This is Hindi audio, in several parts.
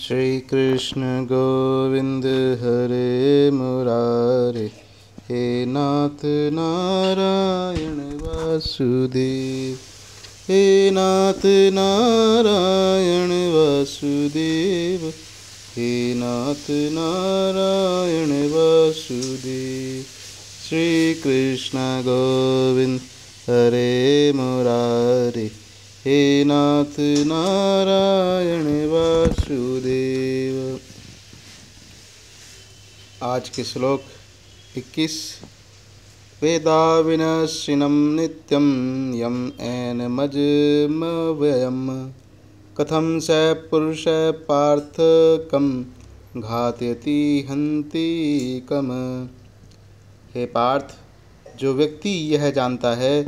श्री कृष्ण गोविंद हरे मुरारे, हे नाथ नारायण वासुदेव, हे नाथ नारायण वासुदेव, हे नाथ नारायण वासुदेव। श्री कृष्ण गोविंद हरे मुरारे, हे नाथ नारायण वासुदेव। आज के श्लोक 21। वेदा विनश्यिनं नित्यं यम एनमजमव्ययम्, कथं स पुरुष पार्थ कं घातयति हन्ति कम्। हे पार्थ, जो व्यक्ति यह जानता है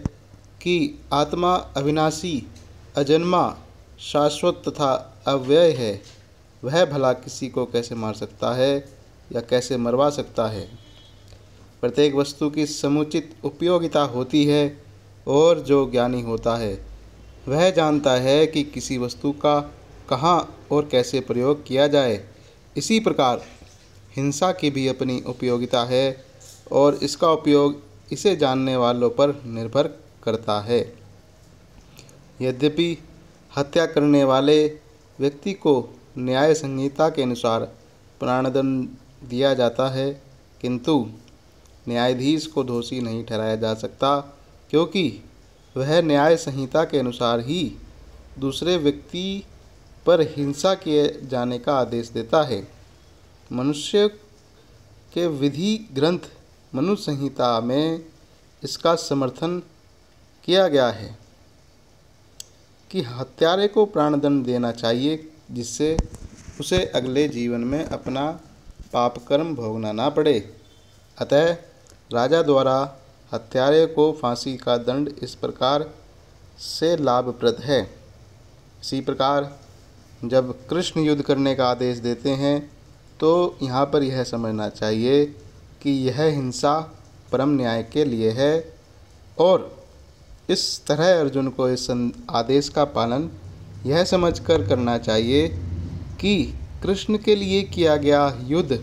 कि आत्मा अविनाशी, अजन्मा, शाश्वत तथा अव्यय है, वह भला किसी को कैसे मार सकता है या कैसे मरवा सकता है। प्रत्येक वस्तु की समुचित उपयोगिता होती है और जो ज्ञानी होता है वह जानता है कि किसी वस्तु का कहाँ और कैसे प्रयोग किया जाए। इसी प्रकार हिंसा की भी अपनी उपयोगिता है और इसका उपयोग इसे जानने वालों पर निर्भर करता है। यद्यपि हत्या करने वाले व्यक्ति को न्याय संहिता के अनुसार प्राणदंड दिया जाता है, किंतु न्यायाधीश को दोषी नहीं ठहराया जा सकता, क्योंकि वह न्याय संहिता के अनुसार ही दूसरे व्यक्ति पर हिंसा किए जाने का आदेश देता है। मनुष्य के विधि ग्रंथ मनु संहिता में इसका समर्थन किया गया है कि हत्यारे को प्राणदंड देना चाहिए, जिससे उसे अगले जीवन में अपना पाप कर्म भोगना ना पड़े। अतः राजा द्वारा हत्यारे को फांसी का दंड इस प्रकार से लाभप्रद है। इसी प्रकार जब कृष्ण युद्ध करने का आदेश देते हैं तो यहाँ पर यह समझना चाहिए कि यह हिंसा परम न्याय के लिए है और इस तरह अर्जुन को इस आदेश का पालन यह समझकर करना चाहिए कि कृष्ण के लिए किया गया युद्ध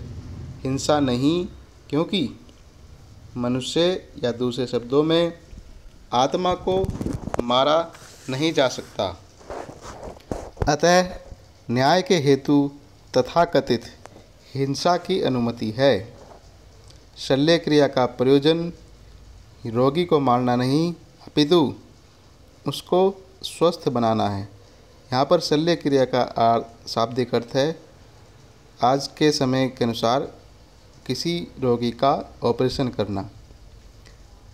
हिंसा नहीं, क्योंकि मनुष्य या दूसरे शब्दों में आत्मा को मारा नहीं जा सकता। अतः न्याय के हेतु तथाकथित हिंसा की अनुमति है। शल्य क्रिया का प्रयोजन रोगी को मारना नहीं, अपितु उसको स्वस्थ बनाना है। यहाँ पर शल्य क्रिया का शाब्दिक अर्थ है आज के समय के अनुसार किसी रोगी का ऑपरेशन करना।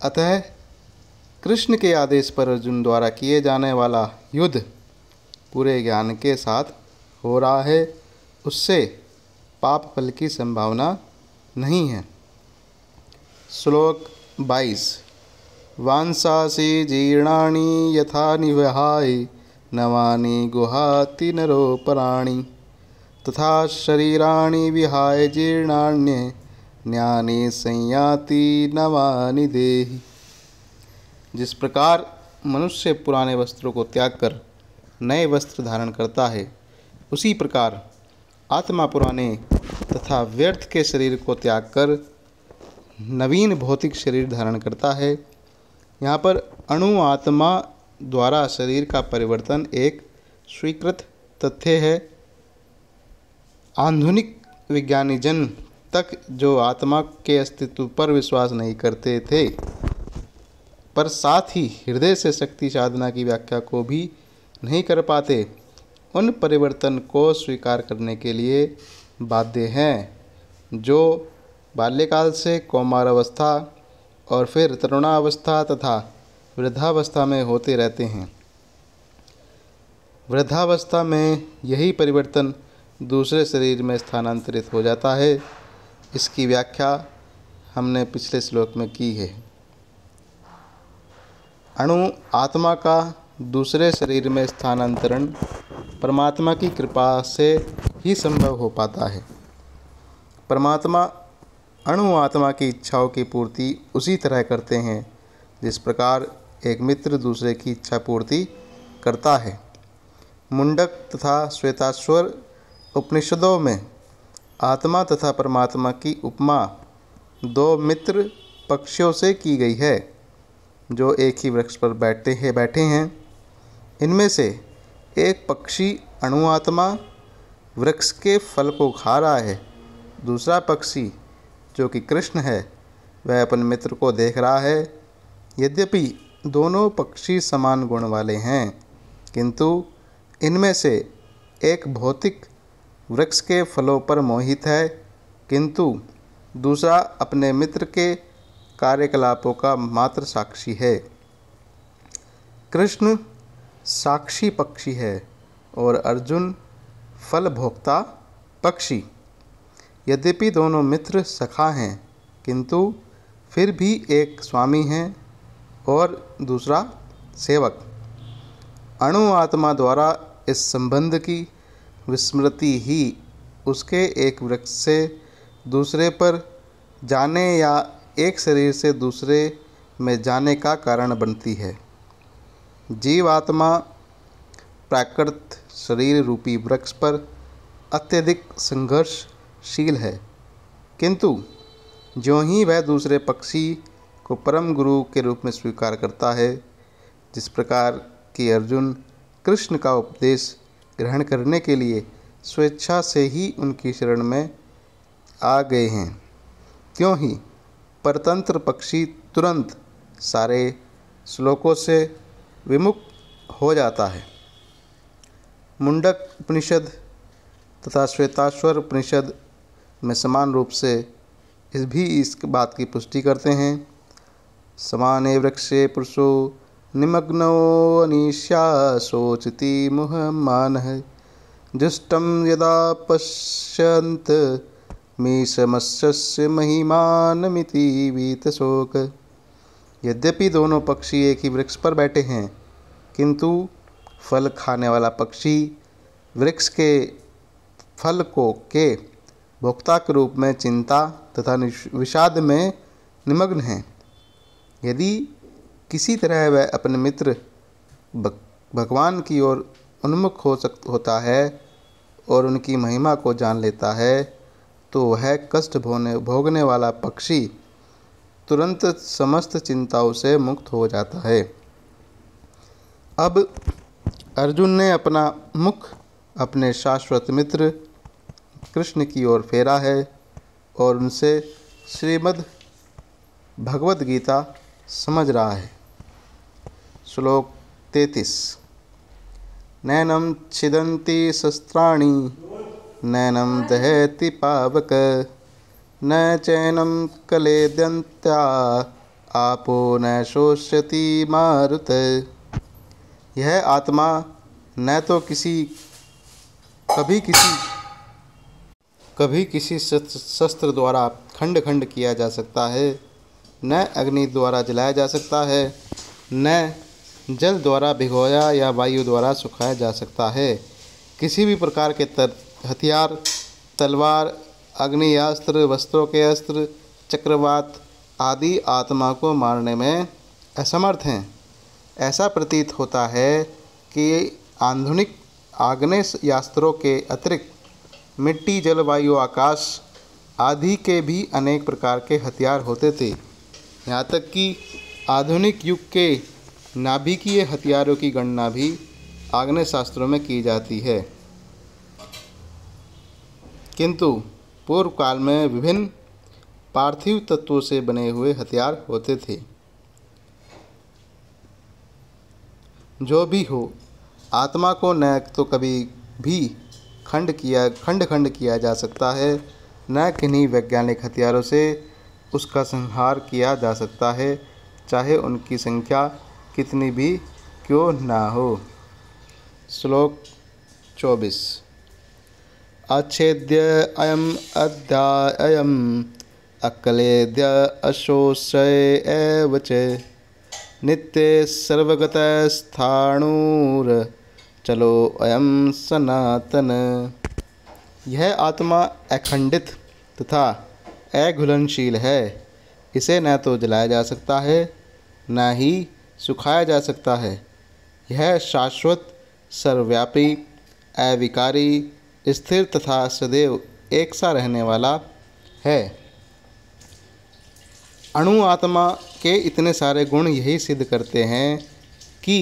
अतः कृष्ण के आदेश पर अर्जुन द्वारा किए जाने वाला युद्ध पूरे ज्ञान के साथ हो रहा है, उससे पाप फल की संभावना नहीं है। श्लोक 22। वांसांसि जीर्णानि यथा निवहाय नवानि गुहाति नरोपराणि, तथा शरीराणि विहाय जीर्णान्ये ज्ञाने संयाति नवानि देहि। जिस प्रकार मनुष्य पुराने वस्त्रों को त्याग कर नए वस्त्र धारण करता है, उसी प्रकार आत्मा पुराने तथा व्यर्थ के शरीर को त्याग कर नवीन भौतिक शरीर धारण करता है। यहाँ पर अणु आत्मा द्वारा शरीर का परिवर्तन एक स्वीकृत तथ्य है। आधुनिक विज्ञानी जन तक जो आत्मा के अस्तित्व पर विश्वास नहीं करते थे, पर साथ ही हृदय से शक्ति साधना की व्याख्या को भी नहीं कर पाते, उन परिवर्तन को स्वीकार करने के लिए बाध्य हैं, जो बाल्यकाल से कौमारावस्था और फिर तरुणावस्था तथा वृद्धावस्था में होते रहते हैं। वृद्धावस्था में यही परिवर्तन दूसरे शरीर में स्थानांतरित हो जाता है। इसकी व्याख्या हमने पिछले श्लोक में की है। अणु आत्मा का दूसरे शरीर में स्थानांतरण परमात्मा की कृपा से ही संभव हो पाता है। परमात्मा अणु आत्मा की इच्छाओं की पूर्ति उसी तरह करते हैं जिस प्रकार एक मित्र दूसरे की इच्छा पूर्ति करता है। मुंडक तथा श्वेताश्वर उपनिषदों में आत्मा तथा परमात्मा की उपमा दो मित्र पक्षियों से की गई है जो एक ही वृक्ष पर बैठे हैं। इनमें से एक पक्षी अणु आत्मा वृक्ष के फल को खा रहा है। दूसरा पक्षी जो कि कृष्ण है वह अपने मित्र को देख रहा है। यद्यपि दोनों पक्षी समान गुण वाले हैं, किंतु इनमें से एक भौतिक वृक्ष के फलों पर मोहित है, किंतु दूसरा अपने मित्र के कार्यकलापों का मात्र साक्षी है। कृष्ण साक्षी पक्षी है और अर्जुन फल भोक्ता पक्षी। यद्यपि दोनों मित्र सखा हैं, किंतु फिर भी एक स्वामी है और दूसरा सेवक। अणु आत्मा द्वारा इस संबंध की विस्मृति ही उसके एक वृक्ष से दूसरे पर जाने या एक शरीर से दूसरे में जाने का कारण बनती है। जीवात्मा प्राकृत शरीर रूपी वृक्ष पर अत्यधिक संघर्षशील है, किंतु ज्यों ही वह दूसरे पक्षी को परम गुरु के रूप में स्वीकार करता है, जिस प्रकार कि अर्जुन कृष्ण का उपदेश ग्रहण करने के लिए स्वेच्छा से ही उनकी शरण में आ गए हैं, त्यों ही परतंत्र पक्षी तुरंत सारे श्लोकों से विमुख हो जाता है। मुंडक उपनिषद तथा श्वेताश्वर उपनिषद में समान रूप से इस बात की पुष्टि करते हैं। समाने वृक्षे पुरुषो निमग्नो अनिशा शोचति मुहमानः जुष्टं यदा पश्यन्त मीशमस्य महिमानमिति वीतशोक। यद्यपि दोनों पक्षी एक ही वृक्ष पर बैठे हैं, किंतु फल खाने वाला पक्षी वृक्ष के फल के भोक्ता के रूप में चिंता तथा विषाद में निमग्न हैं। यदि किसी तरह वह अपने मित्र भगवान की ओर उन्मुख होता है और उनकी महिमा को जान लेता है, तो वह कष्ट भोगने वाला पक्षी तुरंत समस्त चिंताओं से मुक्त हो जाता है। अब अर्जुन ने अपना मुख अपने शाश्वत मित्र कृष्ण की ओर फेरा है और उनसे श्रीमद् भगवद गीता समझ रहा है। श्लोक 33। नैनं छिदन्ति शस्त्राणि नैनं दहति पावक न चैनं क्लेदन्त्या आपो न शोष्यति मारुत। यह आत्मा न तो कभी किसी शस्त्र द्वारा खंड खंड किया जा सकता है, न अग्नि द्वारा जलाया जा सकता है, न जल द्वारा भिगोया या वायु द्वारा सुखाया जा सकता है। किसी भी प्रकार के हथियार, तलवार, अग्नियास्त्र, वस्त्रों के अस्त्र, चक्रवात आदि आत्मा को मारने में असमर्थ हैं। ऐसा प्रतीत होता है कि आधुनिक आग्नेयास्त्रों के अतिरिक्त मिट्टी, जल, वायु, आकाश आदि के भी अनेक प्रकार के हथियार होते थे। यहाँ तक कि आधुनिक युग के नाभिकीय हथियारों की गणना भी आग्नेय शास्त्रों में की जाती है, किंतु पूर्व काल में विभिन्न पार्थिव तत्वों से बने हुए हथियार होते थे। जो भी हो, आत्मा को न तो कभी भी खंड खंड किया जा सकता है, न किन्हीं वैज्ञानिक हथियारों से उसका संहार किया जा सकता है, चाहे उनकी संख्या कितनी भी क्यों ना हो। श्लोक 24। अच्छेद्य अयम अध्यायम अक्लेद्य अशोषय एव च नित्य सर्वगतः स्थाणुर चलो अयम सनातन। यह आत्मा अखंडित तथा अघुलनशील है। इसे न तो जलाया जा सकता है, न ही सुखाया जा सकता है। यह शाश्वत, सर्वव्यापी, अविकारी, स्थिर तथा सदैव एक सा रहने वाला है। अणु आत्मा के इतने सारे गुण यही सिद्ध करते हैं कि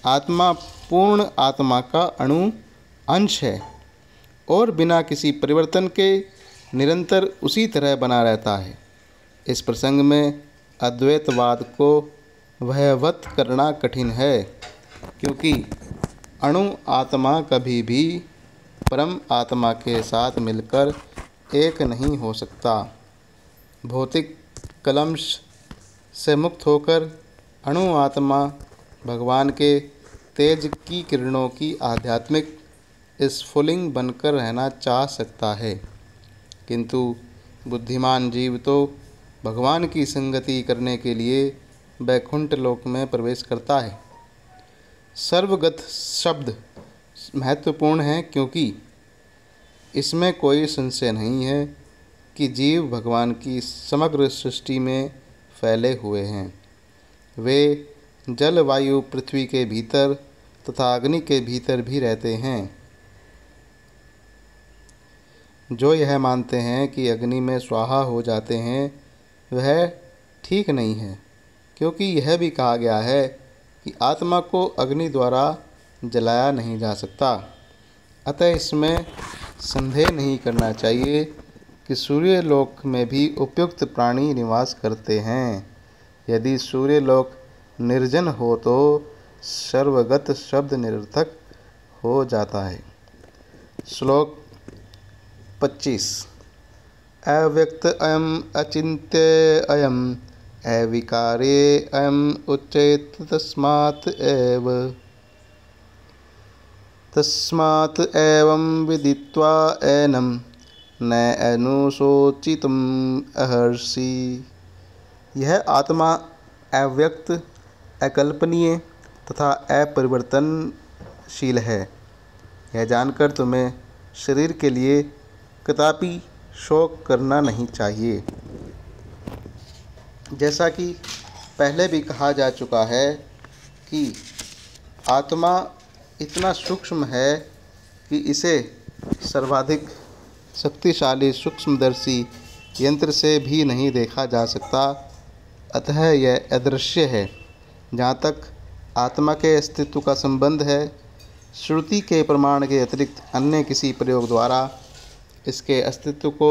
आत्मा पूर्ण आत्मा का अणु अंश है और बिना किसी परिवर्तन के निरंतर उसी तरह बना रहता है। इस प्रसंग में अद्वैतवाद को वहवत करना कठिन है, क्योंकि अणु आत्मा कभी भी परम आत्मा के साथ मिलकर एक नहीं हो सकता। भौतिक कलंश से मुक्त होकर अणु आत्मा भगवान के तेज की किरणों की आध्यात्मिक स्फुलिंग बनकर रहना चाह सकता है, किंतु बुद्धिमान जीव तो भगवान की संगति करने के लिए वैकुंठ लोक में प्रवेश करता है। सर्वगत शब्द महत्वपूर्ण है, क्योंकि इसमें कोई संशय नहीं है कि जीव भगवान की समग्र सृष्टि में फैले हुए हैं। वे जल, वायु, पृथ्वी के भीतर तथा अग्नि के भीतर भी रहते हैं। जो यह मानते हैं कि अग्नि में स्वाहा हो जाते हैं, वह ठीक नहीं है, क्योंकि यह भी कहा गया है कि आत्मा को अग्नि द्वारा जलाया नहीं जा सकता। अतः इसमें संदेह नहीं करना चाहिए कि सूर्यलोक में भी उपयुक्त प्राणी निवास करते हैं। यदि सूर्यलोक निर्जन हो तो सर्वगत शब्द निरर्थक हो जाता है। श्लोक 25। अव्यक्त अयम अचिन्त्य अयम अविकारे अयम उच्येत तस्मात् एवं विदित्वा एनं न अनुशोचितुम अर्हसि। यह आत्मा अव्यक्त, अकल्पनीय तथा अपरिवर्तनशील है। यह जानकर तुम्हें शरीर के लिए कदापि शोक करना नहीं चाहिए। जैसा कि पहले भी कहा जा चुका है कि आत्मा इतना सूक्ष्म है कि इसे सर्वाधिक शक्तिशाली सूक्ष्मदर्शी यंत्र से भी नहीं देखा जा सकता। अतः यह अदृश्य है। जहाँ तक आत्मा के अस्तित्व का संबंध है, श्रुति के प्रमाण के अतिरिक्त अन्य किसी प्रयोग द्वारा इसके अस्तित्व को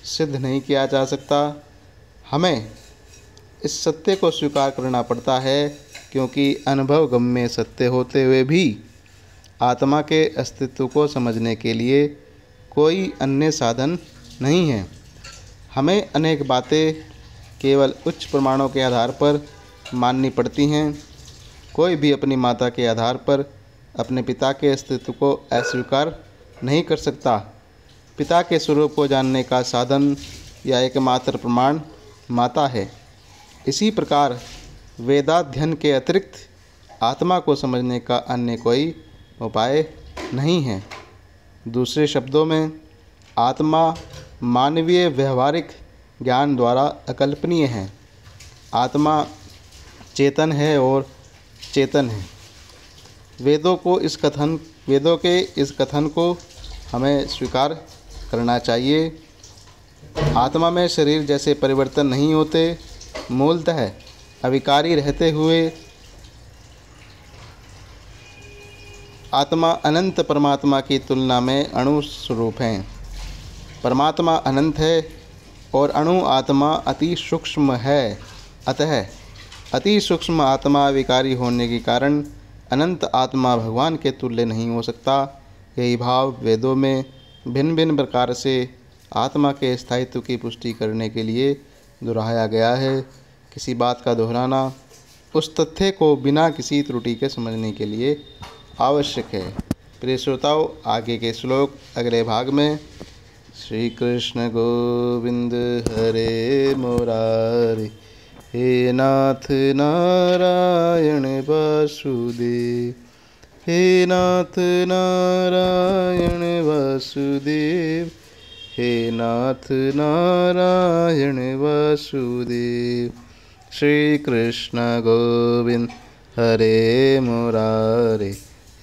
सिद्ध नहीं किया जा सकता। हमें इस सत्य को स्वीकार करना पड़ता है, क्योंकि अनुभव गम्य सत्य होते हुए भी आत्मा के अस्तित्व को समझने के लिए कोई अन्य साधन नहीं है। हमें अनेक बातें केवल उच्च प्रमाणों के आधार पर माननी पड़ती हैं। कोई भी अपनी माता के आधार पर अपने पिता के अस्तित्व को अस्वीकार नहीं कर सकता। पिता के स्वरूप को जानने का साधन या एकमात्र प्रमाण माता है। इसी प्रकार वेदाध्ययन के अतिरिक्त आत्मा को समझने का अन्य कोई उपाय नहीं है। दूसरे शब्दों में, आत्मा मानवीय व्यवहारिक ज्ञान द्वारा अकल्पनीय है। आत्मा चेतन है और चेतन है। वेदों के इस कथन को हमें स्वीकार करना चाहिए। आत्मा में शरीर जैसे परिवर्तन नहीं होते। मूलतः अविकारी रहते हुए आत्मा अनंत परमात्मा की तुलना में अणु स्वरूप हैं। परमात्मा अनंत है और अणु आत्मा अति सूक्ष्म है। अतः अति सूक्ष्म आत्मा विकारी होने के कारण अनंत आत्मा भगवान के तुल्य नहीं हो सकता। यही भाव वेदों में भिन्न भिन्न प्रकार से आत्मा के स्थायित्व की पुष्टि करने के लिए दोहराया गया है। किसी बात का दोहराना उस तथ्य को बिना किसी त्रुटि के समझने के लिए आवश्यक है। प्रिय श्रोताओं, आगे के श्लोक अगले भाग में। श्री कृष्ण गोविंद हरे मुरारी, हे नाथ नारायण वासुदेव, हे नाथ नारायण वासुदेव, हे नाथ नारायण वासुदेव। श्री कृष्ण गोविंद हरे मुरारी,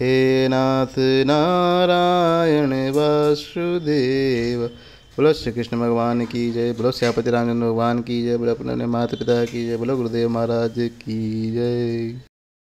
हे नाथ नारायण वासुदेव। बोलो श्री कृष्ण भगवान की जय। बोलो श्यापति रामचंद्र भगवान की जय। बोलो अपने माता पिता की जय। बोलो गुरुदेव महाराज की जय।